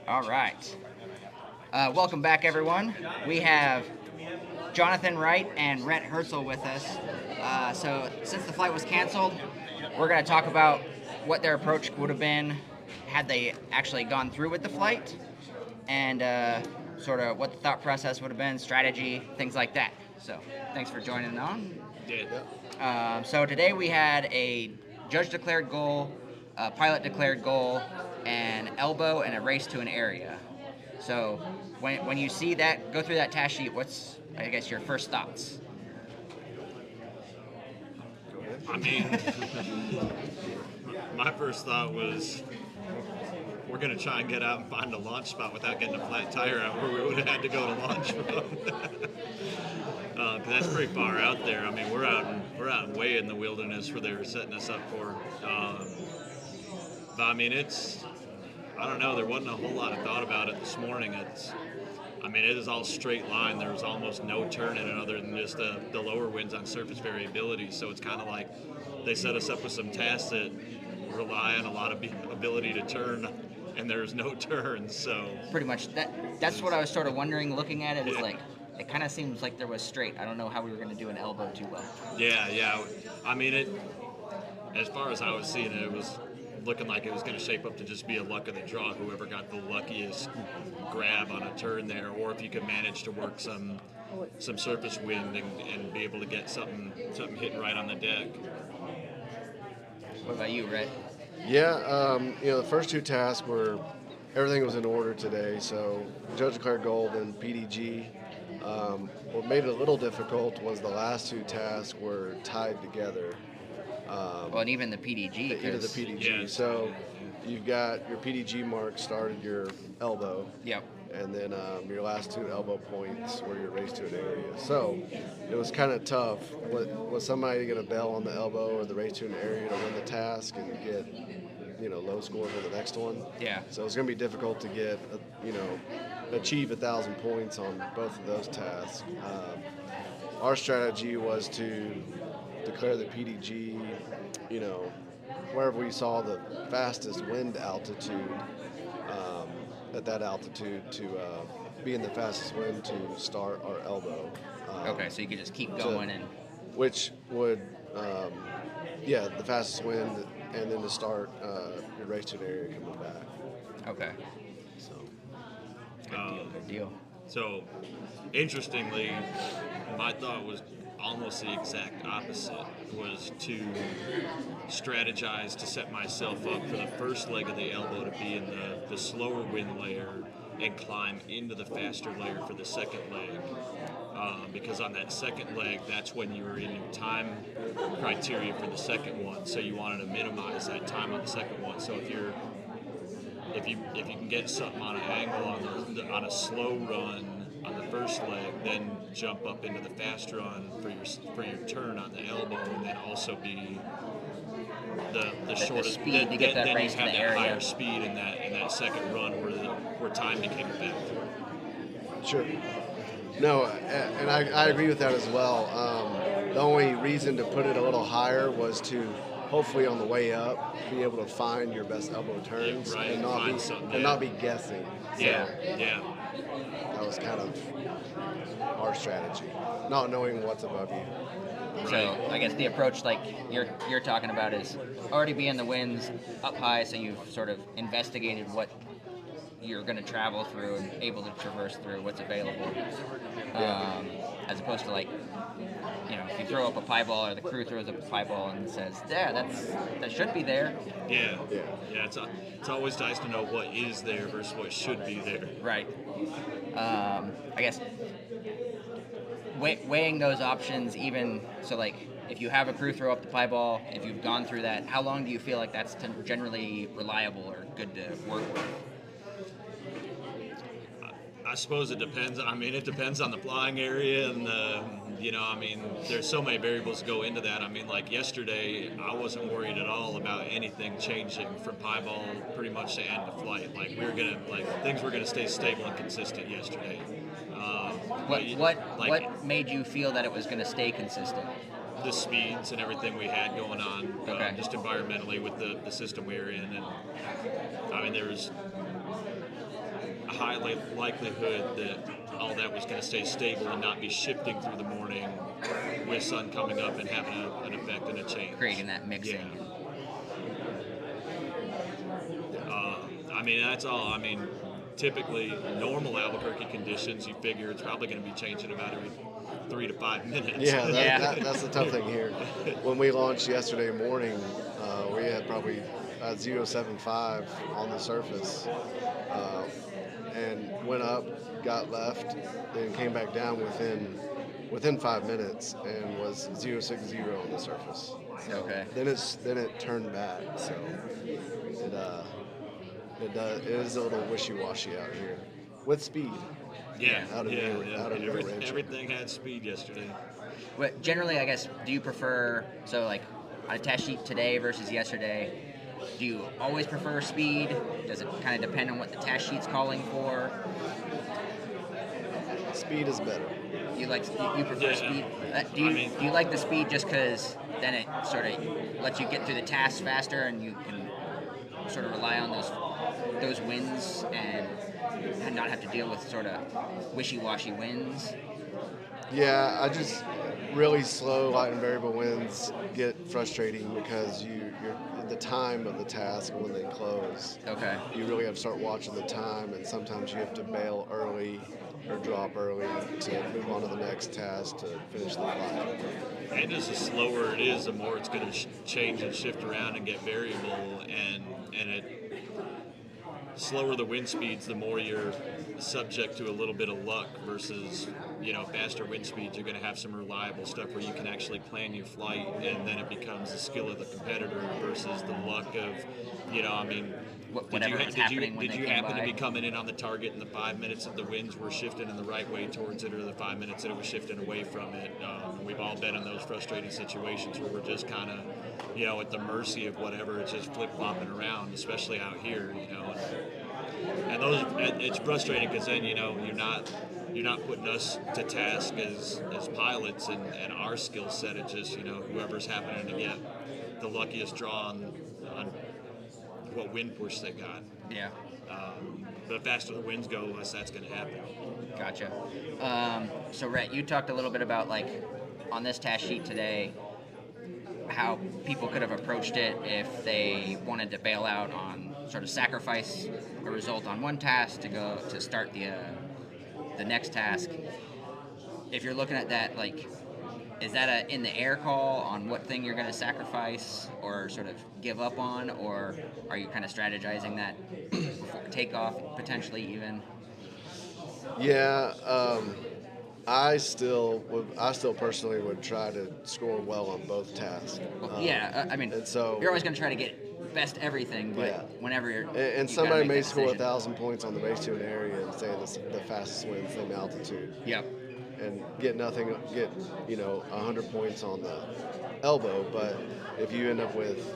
All right. Welcome back, everyone. We have Jonathan Wright and Rhett Heartsill with us. So, since the flight was canceled, we're going to talk about what their approach would have been had they actually gone through with the flight, and sort of what the thought process would have been, strategy, things like that. So, thanks for joining on. So today we had a judge-declared goal, a pilot-declared goal, an elbow, and a race to an area. So when you see that, go through that task sheet, what's, I guess, your first thoughts? I mean, my first thought was we're going to try and get out and find a launch spot without getting a flat tire out where we would have had to go to launch from. 'Cause that's pretty far out there. I mean, we're out way in the wilderness where they were setting us up for. But I mean, I don't know. There wasn't a whole lot of thought about it this morning. It is all straight line. There was almost no turn in it other than just the lower winds on surface variability. So it's kind of like they set us up with some tasks that rely on a lot of ability to turn, and there's no turns. So pretty much that's what I was sort of wondering looking at it. Is like, it kind of seems like there was straight. I don't know how we were going to do an elbow too well. Yeah. I mean, as far as I was seeing it, it was looking like it was going to shape up to just be a luck of the draw, whoever got the luckiest grab on a turn there, or if you could manage to work some surface wind and be able to get something hitting right on the deck. What about you, Rhett? Yeah, the first two tasks were, everything was in order today, so judge declared goal, then PDG. What made it a little difficult was the last two tasks were tied together. Well, and even the PDG. Even the PDG. Yeah. So you've got your PDG mark started your elbow. Yep. And then your last two elbow points were your race to an area. So it was kind of tough. Was somebody going to bail on the elbow or the race to an area to win the task and get, low score for the next one? Yeah. So it's going to be difficult to get, achieve 1,000 points on both of those tasks. Our strategy was to declare the PDG, wherever we saw the fastest wind altitude, at that altitude to be in the fastest wind to start our elbow. Okay, so you could just keep going which would, the fastest wind, and then to start your race to an area coming back. Okay. So. Good deal. So, interestingly, my thought was almost the exact opposite, was to strategize to set myself up for the first leg of the elbow to be in the slower wind layer and climb into the faster layer for the second leg. Because on that second leg, that's when you were in your time criteria for the second one. So you wanted to minimize that time on the second one. So if you can get something on an angle on a slow run on the first leg, then jump up into the fast run for your turn on the elbow, and then also be the shortest speed to get that race then you have to the that area. higher speed in that second run where time became a factor. Sure. No, and I agree with that as well. The only reason to put it a little higher was to hopefully on the way up be able to find your best elbow turns, right, and not be guessing. Yeah. That was kind of our strategy, not knowing what's above you. So I guess the approach, like you're talking about, is already be in the winds up high, so you've sort of investigated what you're going to travel through and able to traverse through what's available, as opposed to if you throw up a pie ball or the crew throws up a pie ball and says, that should be there. Yeah. It's always nice to know what is there versus what should be there. Right. I guess weighing those options, even so, like if you have a crew throw up the pie ball, if you've gone through that, how long do you feel like that's generally reliable or good to work with? I suppose it depends. It depends on the flying area and there's so many variables go into that. Like yesterday, I wasn't worried at all about anything changing from pie ball pretty much to end of flight. Things were gonna stay stable and consistent yesterday. What made you feel that it was going to stay consistent? The speeds and everything we had going on, Okay. Just environmentally with the system we were in, and there was high likelihood that all that was going to stay stable and not be shifting through the morning with sun coming up and having an effect and a change. Creating that mixing. Yeah. I mean, that's all. I mean, typically, normal Albuquerque conditions, you figure it's probably going to be changing about every 3 to 5 minutes. Yeah, that's the tough thing here. When we launched yesterday morning, we had probably 0.75 on the surface, and went up, got left, then came back down within 5 minutes, and was 0.60 on the surface. Okay. Then it turned back, so it is a little wishy-washy out here with speed. Yeah, Out of Rio Rancho. Everything had speed yesterday. But generally, I guess, do you prefer, so like on a test sheet today versus yesterday, do you always prefer speed? Does it kind of depend on what the test sheet's calling for? Speed is better. You prefer Yeah. speed? Do you like the speed just because then it sort of lets you get through the tasks faster and you can sort of rely on those winds and not have to deal with sort of wishy-washy winds? Yeah, I just really slow light and variable winds get frustrating because you're the time of the task when they close. Okay. You really have to start watching the time, and sometimes you have to bail early or drop early to move on to the next task to finish the flight. And just the slower it is, the more it's going to change and shift around and get variable, and it slower the wind speeds, the more you're subject to a little bit of luck versus, faster wind speeds. You're going to have some reliable stuff where you can actually plan your flight, and then it becomes the skill of the competitor versus the luck of, Whatever was happening when did they you came happen by. to be coming in on the target in the 5 minutes that the winds were shifting in the right way towards it, or the 5 minutes that it was shifting away from it? We've all been in those frustrating situations where we're just kind of, at the mercy of whatever. It's just flip-flopping around, especially out here, And it's frustrating because then you're not putting us to task as pilots and our skill set. It's just whoever's happening to get the luckiest draw on what wind push they got. Yeah. The faster the winds go, the less that's going to happen. Gotcha. So Rhett, you talked a little bit about on this task sheet today, how people could have approached it if they wanted to bail out on sort of sacrifice a result on one task to go to start the next task. If you're looking at that, is that a in the air call on what thing you're going to sacrifice or sort of give up on, or are you kind of strategizing that before takeoff potentially even? Yeah, I still personally would try to score well on both tasks. And so you're always going to try to get best everything, but whenever you're and somebody may score 1,000 points on the base tune area and say the fastest wind, same altitude. Yep. And get 100 points on the elbow, but if you end up with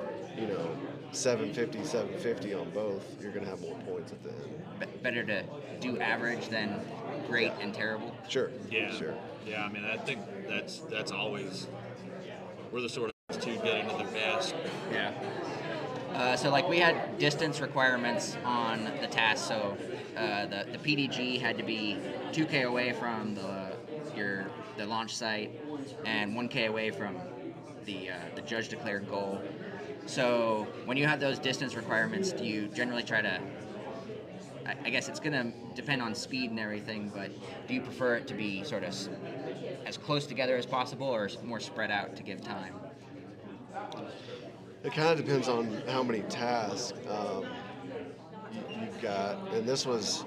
750 on both, you're going to have more points at the end. Better to do average than great and terrible. Sure. Yeah. Sure. Yeah. I mean, I think that's always we're the sort of two getting to the best. Yeah. So we had distance requirements on the task. So the PDG had to be 2K away from the launch site and 1K away from the judge declared goal. So when you have those distance requirements, do you generally try to, I guess it's going to depend on speed and everything, but do you prefer it to be sort of as close together as possible or more spread out to give time? It kind of depends on how many tasks you've got, and this was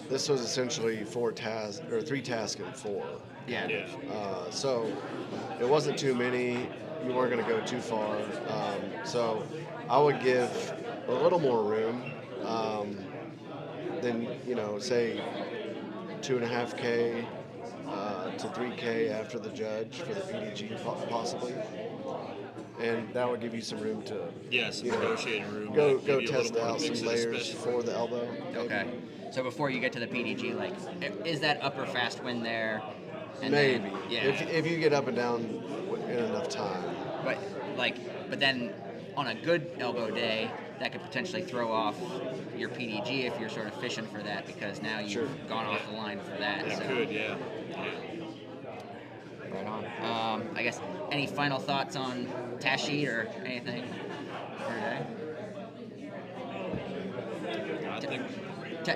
essentially 4 tasks or 3 tasks in 4. Yeah. So it wasn't too many. You weren't going to go too far. So I would give a little more room than say 2.5K to 3K after the judge for the PDG possibly. And that would give you some room to negotiating room. Go test out some layers for the elbow. Okay. So before you get to the PDG, is that upper fast wind there? And Maybe. Then, yeah. If you get up and down in enough time. But then on a good elbow day, that could potentially throw off your PDG if you're sort of fishing for that, because now you've Sure. gone off the line for that. It so. could, yeah. Right on. I guess any final thoughts on Tashi or anything for today? I think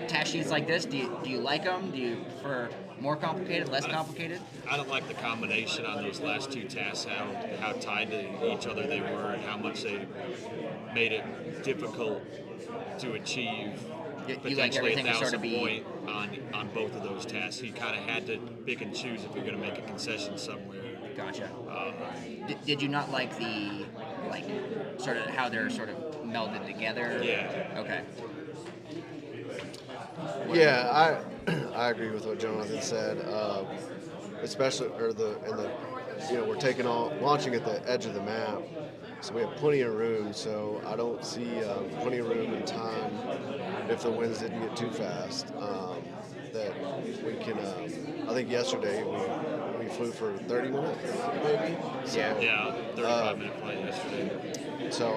Tashi's like this. Do you like them? Do you prefer more complicated, less complicated? I don't like the combination on those last two tasks, how tied to each other they were, and how much they made it difficult to achieve You like potentially everything to 1,000 sort of be- point on both of those tasks. You kind of had to pick and choose if you're going to make a concession somewhere. Gotcha. Did you not like the sort of how they're sort of melded together? Yeah. Okay. Yeah, I agree with what Jonathan said. Especially, we're launching at the edge of the map, so we have plenty of room. So I don't see plenty of room and time if the winds didn't get too fast. That we can. I think yesterday we flew for 30 minutes, maybe. So, Yeah, 35-minute flight yesterday. So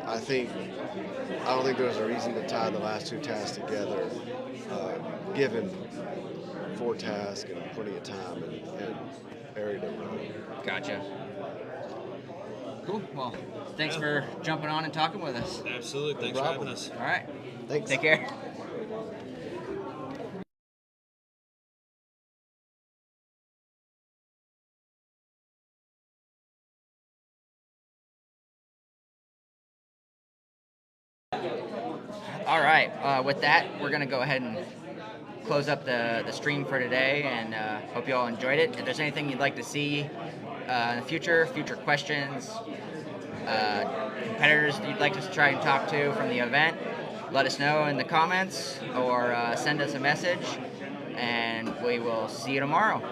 I don't think there's a reason to tie the last two tasks together, given 4 tasks and plenty of time and area to run. Gotcha. Cool. Well, thanks for jumping on and talking with us. Absolutely. Thanks for having us. All right. Thanks. Take care. All right. With that, we're going to go ahead and close up the stream for today, and hope you all enjoyed it. If there's anything you'd like to see in the future questions, competitors you'd like to try and talk to from the event, let us know in the comments or send us a message, and we will see you tomorrow.